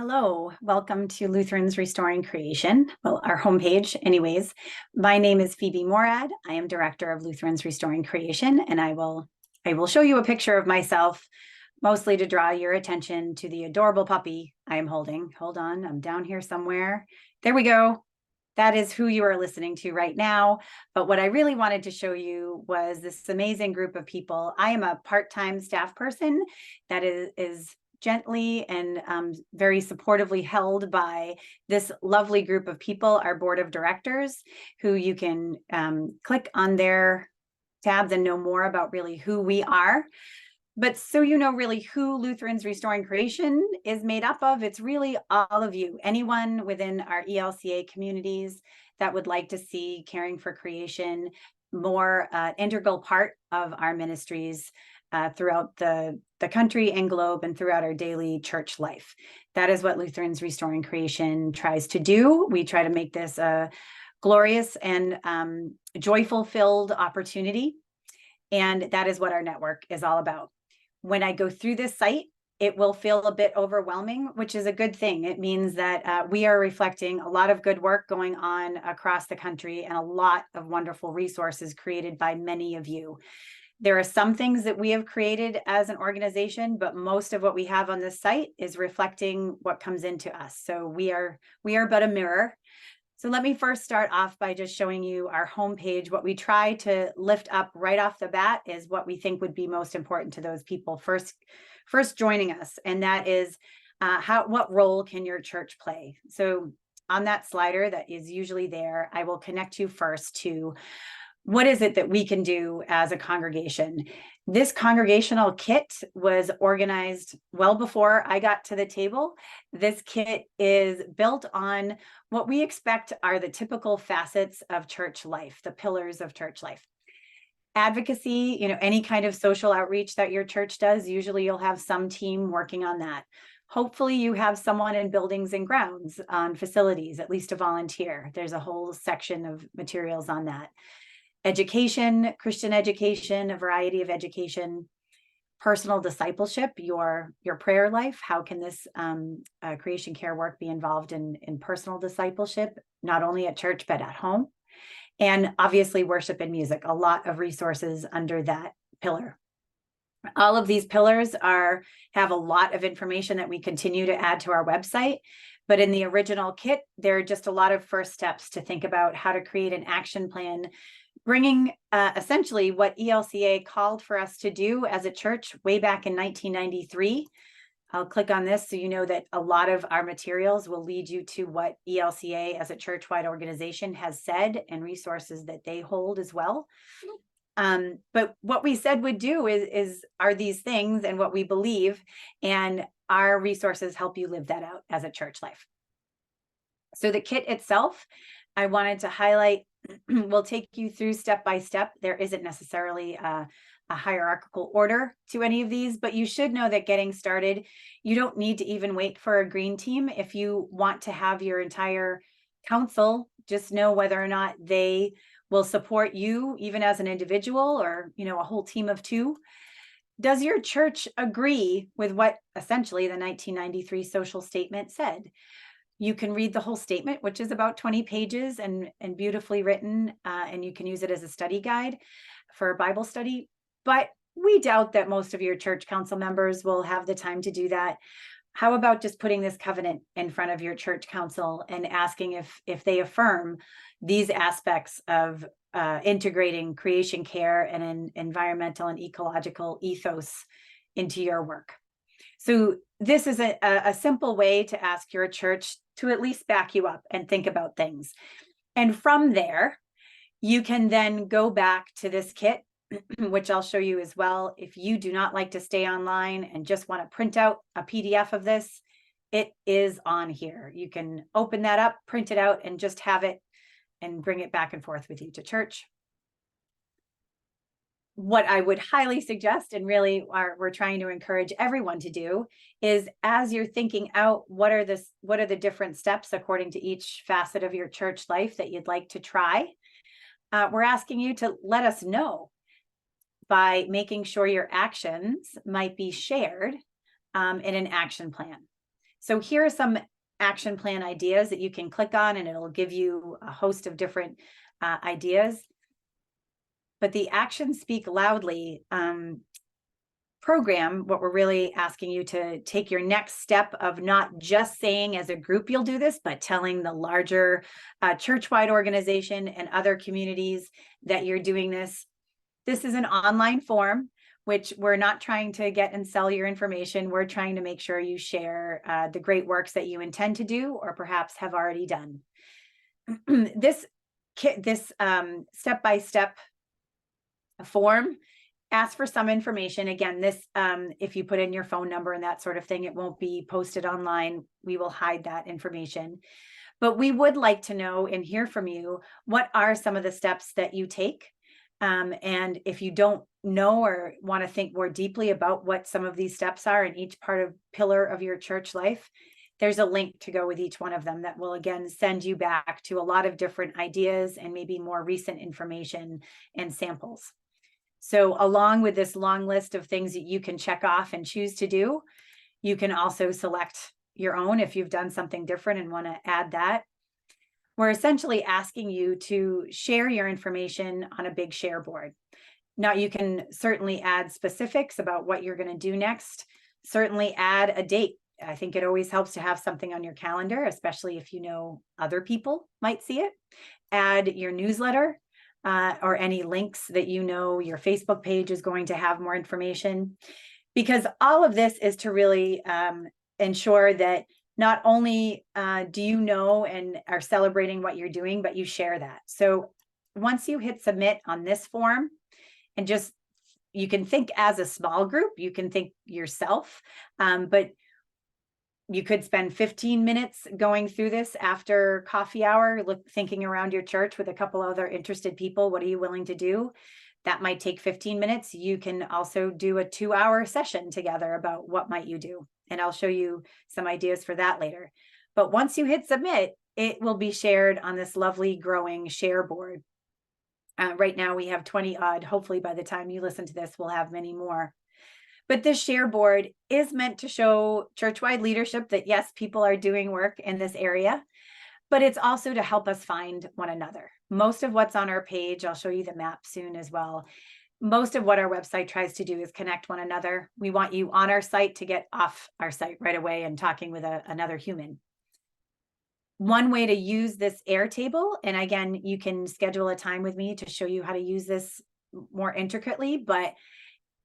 Hello, welcome to Lutherans Restoring Creation. Well, our homepage anyways. My name is Phoebe Morad. I am director of Lutherans Restoring Creation, and I will show you a picture of myself, mostly to draw your attention to the adorable puppy I am holding. Hold on, I'm down here somewhere. There we go. That is who you are listening to right now. But what I really wanted to show you was this amazing group of people. I am a part-time staff person that is gently and very supportively held by this lovely group of people, our board of directors, who you can click on their tabs and know more about really who we are. But so you know really who Lutherans Restoring Creation is made up of, it's really all of you, anyone within our ELCA communities that would like to see caring for creation more integral part of our ministries throughout the country and globe and throughout our daily church life. That is what Lutherans Restoring Creation tries to do. We try to make this a glorious and joyful-filled opportunity. And that is what our network is all about. When I go through this site, it will feel a bit overwhelming, which is a good thing. It means that we are reflecting a lot of good work going on across the country and a lot of wonderful resources created by many of you. There are some things that we have created as an organization, but most of what we have on this site is reflecting what comes into us. So we are but a mirror. So let me first start off by just showing you our homepage. What we try to lift up right off the bat is what we think would be most important to those people first joining us, and that is what role can your church play? So on that slider that is usually there, I will connect you first to what is it that we can do as a congregation. This congregational kit was organized well before I got to the table. This kit is built on what we expect are the typical facets of church life, the pillars of church life. Advocacy, any kind of social outreach that your church does, usually you'll have some team working on that. Hopefully you have someone in buildings and grounds, on facilities, at least a volunteer. There's a whole section of materials on that. Education, Christian education, a variety of education, personal discipleship, your prayer life. How can this creation care work be involved in personal discipleship, not only at church, but at home? And obviously worship and music, a lot of resources under that pillar. All of these pillars have a lot of information that we continue to add to our website. But in the original kit, there are just a lot of first steps to think about how to create an action plan, bringing essentially what ELCA called for us to do as a church way back in 1993. I'll click on this so you know that a lot of our materials will lead you to what ELCA as a church-wide organization has said and resources that they hold as well. But what we said would do are these things and what we believe, and our resources help you live that out as a church life. So the kit itself, I wanted to highlight, we'll take you through step by step. There isn't necessarily a hierarchical order to any of these, but you should know that getting started, you don't need to even wait for a green team. If you want to have your entire council, just know whether or not they will support you, even as an individual or, a whole team of two. Does your church agree with what essentially the 1993 social statement said? You can read the whole statement, which is about 20 pages and beautifully written, and you can use it as a study guide for Bible study. But we doubt that most of your church council members will have the time to do that. How about just putting this covenant in front of your church council and asking if they affirm these aspects of integrating creation care and an environmental and ecological ethos into your work? So this is a simple way to ask your church to at least back you up and think about things. And from there, you can then go back to this kit, which I'll show you as well. If you do not like to stay online and just want to print out a PDF of this, it is on here. You can open that up, print it out, and just have it and bring it back and forth with you to church. What I would highly suggest, and really we're trying to encourage everyone to do, is as you're thinking out what are the different steps according to each facet of your church life that you'd like to try, we're asking you to let us know by making sure your actions might be shared in an action plan. So here are some action plan ideas that you can click on, and it'll give you a host of different ideas. But the actions speak loudly program, what we're really asking you to take your next step of not just saying as a group you'll do this, but telling the larger church-wide organization and other communities that you're doing this. This is an online form, which we're not trying to get and sell your information. We're trying to make sure you share the great works that you intend to do or perhaps have already done. This step-by-step form asks for some information. Again, this, if you put in your phone number and that sort of thing, it won't be posted online. We will hide that information. But we would like to know and hear from you, what are some of the steps that you take? And if you don't know or want to think more deeply about what some of these steps are in each pillar of your church life, there's a link to go with each one of them that will, again, send you back to a lot of different ideas and maybe more recent information and samples. So along with this long list of things that you can check off and choose to do, you can also select your own if you've done something different and want to add that. We're essentially asking you to share your information on a big share board. Now, you can certainly add specifics about what you're going to do next. Certainly add a date. I think it always helps to have something on your calendar, especially if you know other people might see it. Add your newsletter or any links that you know your Facebook page is going to have more information. Because all of this is to really ensure that not only do you know and are celebrating what you're doing, but you share that. So once you hit submit on this form, and just, you can think as a small group, you can think yourself, but you could spend 15 minutes going through this after coffee hour, thinking around your church with a couple other interested people. What are you willing to do? That might take 15 minutes. You can also do a 2-hour session together about what might you do. And I'll show you some ideas for that later. But once you hit submit, it will be shared on this lovely growing share board. Right now we have 20 odd. Hopefully by the time you listen to this, we'll have many more. But this share board is meant to show church-wide leadership that yes, people are doing work in this area, but it's also to help us find one another. Most of what's on our page, I'll show you the map soon as well. Most of what our website tries to do is connect one another. We want you on our site to get off our site right away and talking with another human. One way to use this Airtable, and again, you can schedule a time with me to show you how to use this more intricately, but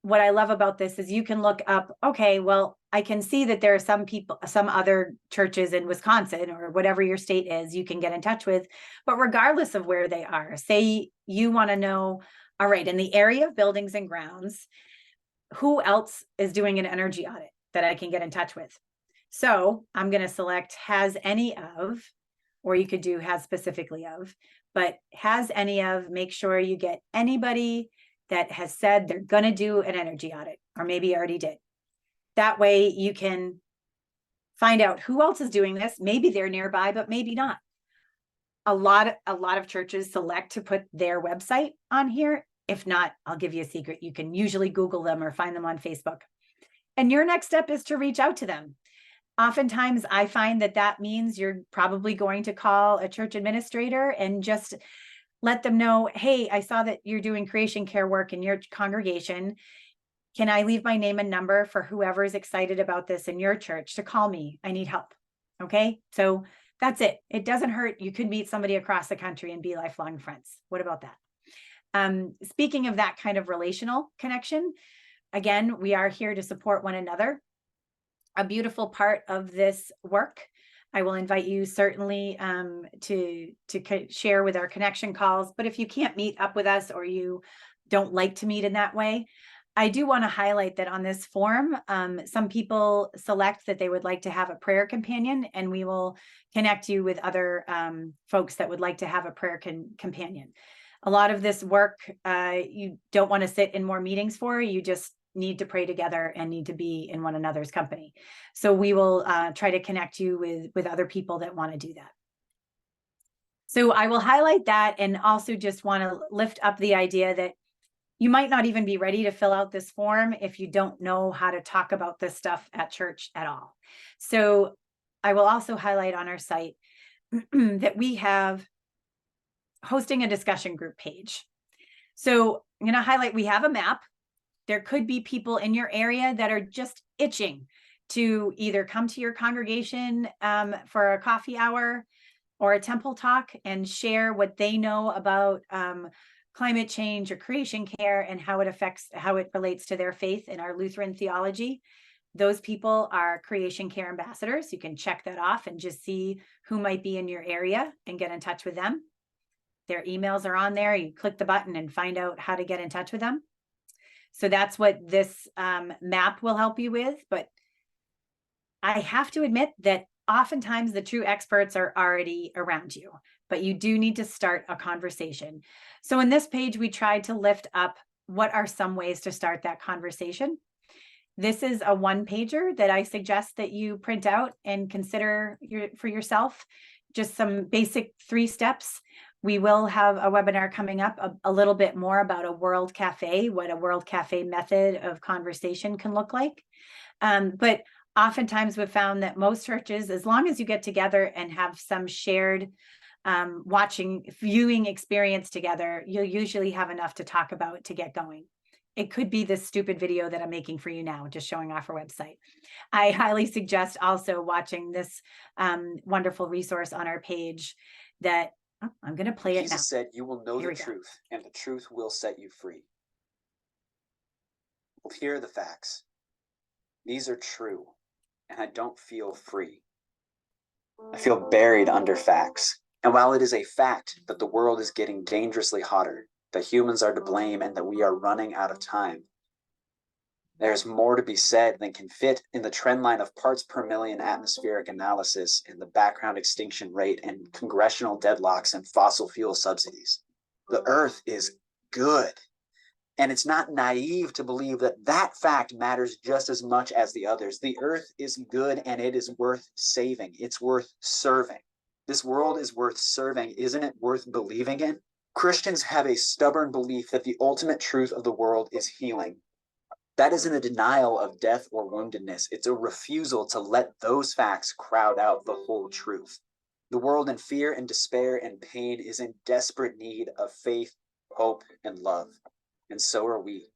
what I love about this is you can look up, okay, well, I can see that there are some people, some other churches in Wisconsin or whatever your state is, you can get in touch with, but regardless of where they are, say you want to know, all right, in the area of buildings and grounds, who else is doing an energy audit that I can get in touch with? So I'm going to select has any of, or you could do has specifically of, but has any of, make sure you get anybody that has said they're going to do an energy audit, or maybe already did. That way you can find out who else is doing this. Maybe they're nearby, but maybe not. A lot of churches select to put their website on here. If not, I'll give you a secret. You can usually Google them or find them on Facebook. And your next step is to reach out to them. Oftentimes, I find that means you're probably going to call a church administrator and just let them know, hey, I saw that you're doing creation care work in your congregation. Can I leave my name and number for whoever is excited about this in your church to call me? I need help. Okay, so that's it. It doesn't hurt. You could meet somebody across the country and be lifelong friends. What about that? Speaking of that kind of relational connection, again, we are here to support one another. A beautiful part of this work, I will invite you certainly to share with our connection calls, but if you can't meet up with us or you don't like to meet in that way, I do want to highlight that on this form, some people select that they would like to have a prayer companion, and we will connect you with other folks that would like to have a prayer companion. A lot of this work you don't want to sit in more meetings for, you just need to pray together and need to be in one another's company. So we will try to connect you with other people that want to do that. So I will highlight that, and also just want to lift up the idea that you might not even be ready to fill out this form if you don't know how to talk about this stuff at church at all. So I will also highlight on our site that we have hosting a discussion group page. So I'm going to highlight, we have a map. There could be people in your area that are just itching to either come to your congregation for a coffee hour or a temple talk and share what they know about climate change or creation care and how it relates to their faith in our Lutheran theology. Those people are creation care ambassadors. You can check that off and just see who might be in your area and get in touch with them. Their emails are on there. You click the button and find out how to get in touch with them. So that's what this map will help you with. But I have to admit that oftentimes the true experts are already around you, but you do need to start a conversation. So in this page, we tried to lift up what are some ways to start that conversation. This is a one-pager that I suggest that you print out and consider for yourself, just some basic 3 steps. We will have a webinar coming up a little bit more about a World Cafe, what a World Cafe method of conversation can look like. But oftentimes we've found that most churches, as long as you get together and have some shared viewing experience together, you'll usually have enough to talk about to get going. It could be this stupid video that I'm making for you now, just showing off our website. I highly suggest also watching this wonderful resource on our page that I'm going to play it now. Jesus said, "You will know the truth, and the truth will set you free." Well, here are the facts. These are true, and I don't feel free. I feel buried under facts. And while it is a fact that the world is getting dangerously hotter, that humans are to blame, and that we are running out of time, there's more to be said than can fit in the trend line of parts per million atmospheric analysis and the background extinction rate and congressional deadlocks and fossil fuel subsidies. The Earth is good. And it's not naive to believe that that fact matters just as much as the others. The Earth is good and it is worth saving. It's worth serving. This world is worth serving. Isn't it worth believing in? Christians have a stubborn belief that the ultimate truth of the world is healing. That isn't a denial of death or woundedness. It's a refusal to let those facts crowd out the whole truth. The world in fear and despair and pain is in desperate need of faith, hope, and love. And so are we.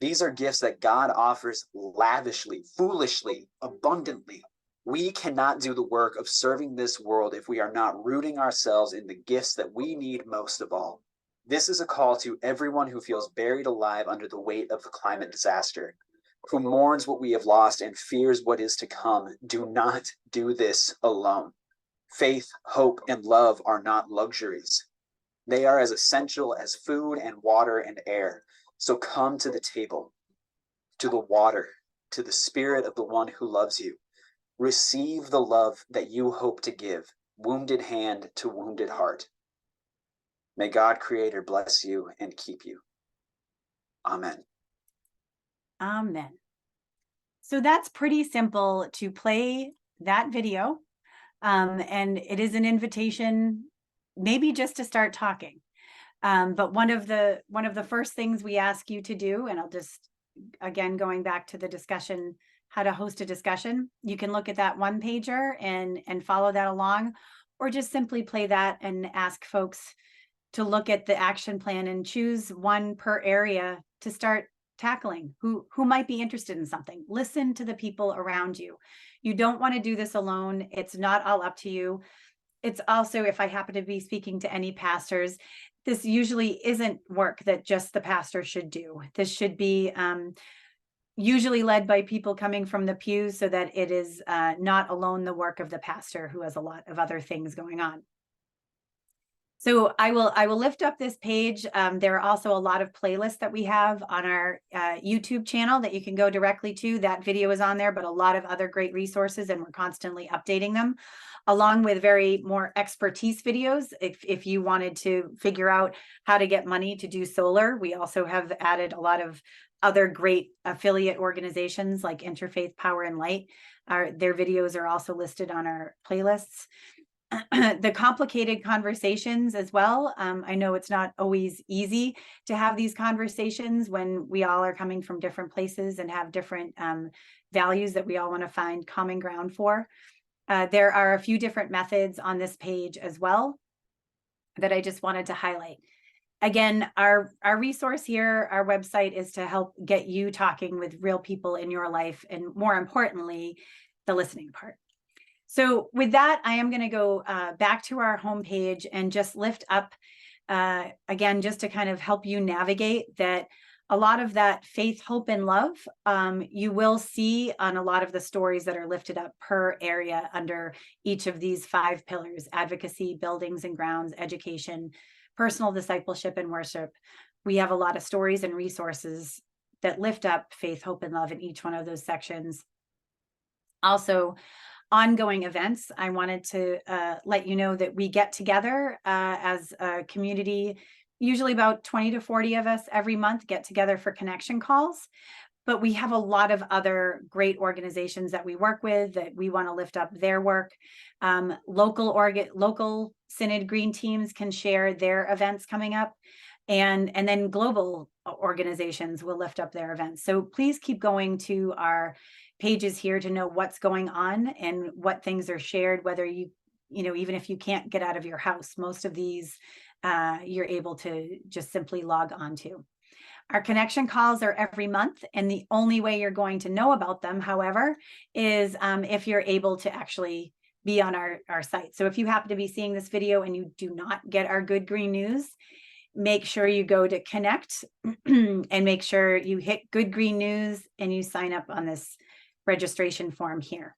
These are gifts that God offers lavishly, foolishly, abundantly. We cannot do the work of serving this world if we are not rooting ourselves in the gifts that we need most of all. This is a call to everyone who feels buried alive under the weight of the climate disaster, who mourns what we have lost and fears what is to come. Do not do this alone. Faith, hope, and love are not luxuries. They are as essential as food and water and air. So come to the table, to the water, to the spirit of the one who loves you. Receive the love that you hope to give, wounded hand to wounded heart. May God Creator bless you and keep you. Amen. Amen. So that's pretty simple to play that video. And it is an invitation, maybe just to start talking. But one of the first things we ask you to do, and I'll just, again, going back to the discussion, how to host a discussion, you can look at that one pager and follow that along, or just simply play that and ask folks to look at the action plan and choose one per area to start tackling who might be interested in something. Listen to the people around you. You don't want to do this alone. It's not all up to you. It's also, if I happen to be speaking to any pastors, this usually isn't work that just the pastor should do. This should be usually led by people coming from the pews, so that it is not alone the work of the pastor who has a lot of other things going on. So I will lift up this page. There are also a lot of playlists that we have on our YouTube channel that you can go directly to. That video is on there, but a lot of other great resources, and we're constantly updating them, along with very more expertise videos. If you wanted to figure out how to get money to do solar, we also have added a lot of other great affiliate organizations like Interfaith Power and Light. Their videos are also listed on our playlists. The complicated conversations as well. I know it's not always easy to have these conversations when we all are coming from different places and have different values that we all want to find common ground for. There are a few different methods on this page as well that I just wanted to highlight. Again, our resource here, our website, is to help get you talking with real people in your life, and more importantly, the listening part. So with that, I am going to go back to our homepage and just lift up, again, just to kind of help you navigate that. A lot of that faith, hope, and love, you will see on a lot of the stories that are lifted up per area under each of these 5 pillars: advocacy, buildings and grounds, education, personal discipleship, and worship. We have a lot of stories and resources that lift up faith, hope, and love in each one of those sections. Also, ongoing events. I wanted to let you know that we get together as a community. Usually about 20 to 40 of us every month get together for connection calls. But we have a lot of other great organizations that we work with that we want to lift up their work. Local Synod Green teams can share their events coming up. And then global organizations will lift up their events. So please keep going to our pages here to know what's going on and what things are shared, whether you know, even if you can't get out of your house, most of these you're able to just simply log on to. Our connection calls are every month, and the only way you're going to know about them, however, is if you're able to actually be on our site. So if you happen to be seeing this video and you do not get our Good Green News, make sure you go to Connect and make sure you hit Good Green News and you sign up on this registration form here.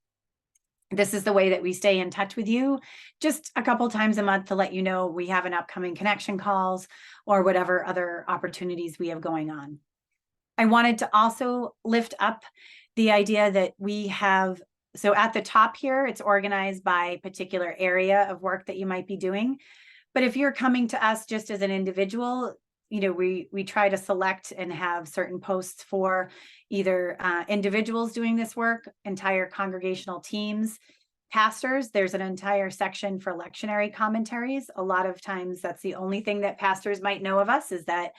This is the way that we stay in touch with you, just a couple times a month to let you know we have an upcoming connection calls or whatever other opportunities we have going on. I wanted to also lift up the idea that we have, so at the top here, it's organized by particular area of work that you might be doing. But if you're coming to us just as an individual, you know, we try to select and have certain posts for either individuals doing this work, entire congregational teams, pastors. There's an entire section for lectionary commentaries. A lot of times that's the only thing that pastors might know of us, is that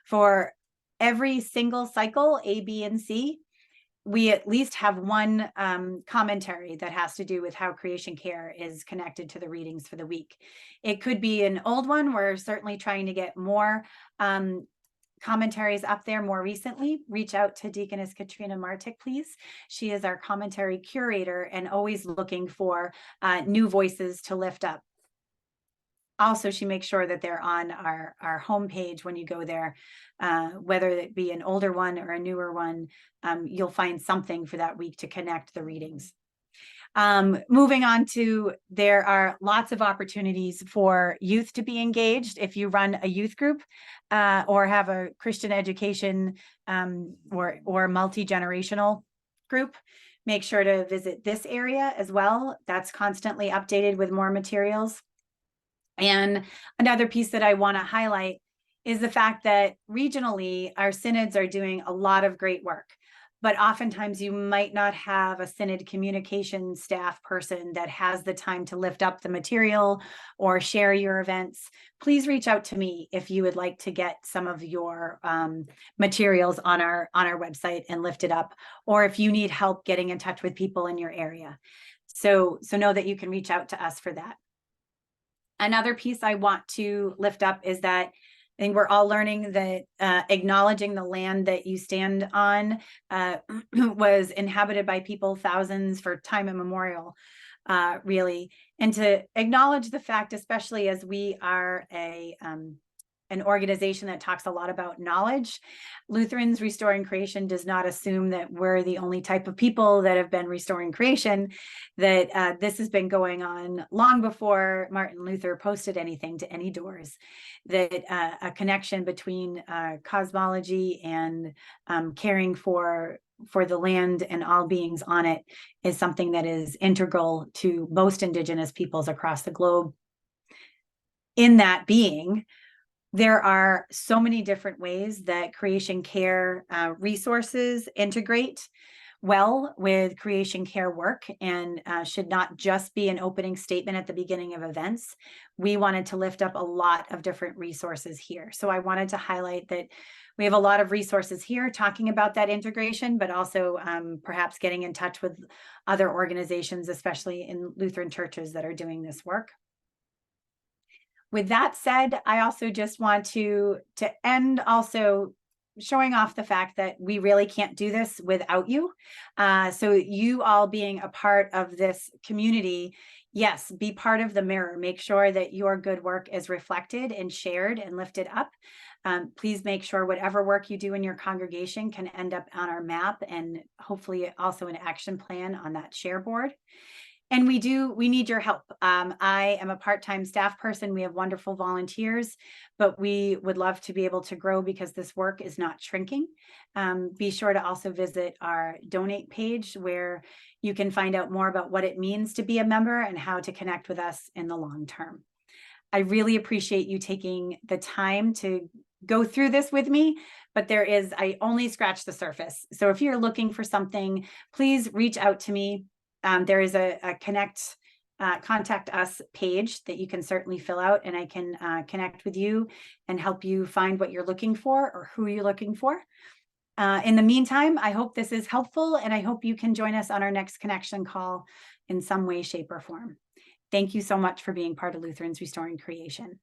for every single cycle, A, B, and C, we at least have one commentary that has to do with how creation care is connected to the readings for the week. It could be an old one. We're certainly trying to get more commentaries up there more recently. Reach out to Deaconess Katrina Martik, please. She is our commentary curator and always looking for new voices to lift up. Also, she makes sure that they're on our homepage when you go there, whether it be an older one or a newer one, you'll find something for that week to connect the readings. Moving on to, there are lots of opportunities for youth to be engaged. If you run a youth group or have a Christian education or multi-generational group, make sure to visit this area as well. That's constantly updated with more materials. And another piece that I want to highlight is the fact that regionally, our synods are doing a lot of great work. But oftentimes you might not have a synod communication staff person that has the time to lift up the material or share your events. Please reach out to me if you would like to get some of your materials on our website and lift it up, or if you need help getting in touch with people in your area. So know that you can reach out to us for that. Another piece I want to lift up is that I think we're all learning that acknowledging the land that you stand on was inhabited by people thousands for time immemorial, really. And to acknowledge the fact, especially as we are an organization that talks a lot about knowledge, Lutherans Restoring Creation does not assume that we're the only type of people that have been restoring creation, that this has been going on long before Martin Luther posted anything to any doors, that a connection between cosmology and caring for the land and all beings on it is something that is integral to most Indigenous peoples across the globe. In that being, there are so many different ways that creation care resources integrate well with creation care work and should not just be an opening statement at the beginning of events. We wanted to lift up a lot of different resources here. So I wanted to highlight that we have a lot of resources here talking about that integration, but also perhaps getting in touch with other organizations, especially in Lutheran churches that are doing this work. With that said, I also just want to end also showing off the fact that we really can't do this without you. So you all being a part of this community, yes, be part of the mirror. Make sure that your good work is reflected and shared and lifted up. Please make sure whatever work you do in your congregation can end up on our map and hopefully also an action plan on that share board. And we need your help. I am a part-time staff person. We have wonderful volunteers, but we would love to be able to grow because this work is not shrinking. Be sure to also visit our donate page where you can find out more about what it means to be a member and how to connect with us in the long term. I really appreciate you taking the time to go through this with me, but I only scratched the surface. So if you're looking for something, please reach out to me. There is a contact us page that you can certainly fill out, and I can connect with you and help you find what you're looking for or who you're looking for. In the meantime, I hope this is helpful, and I hope you can join us on our next connection call in some way, shape, or form. Thank you so much for being part of Lutherans Restoring Creation.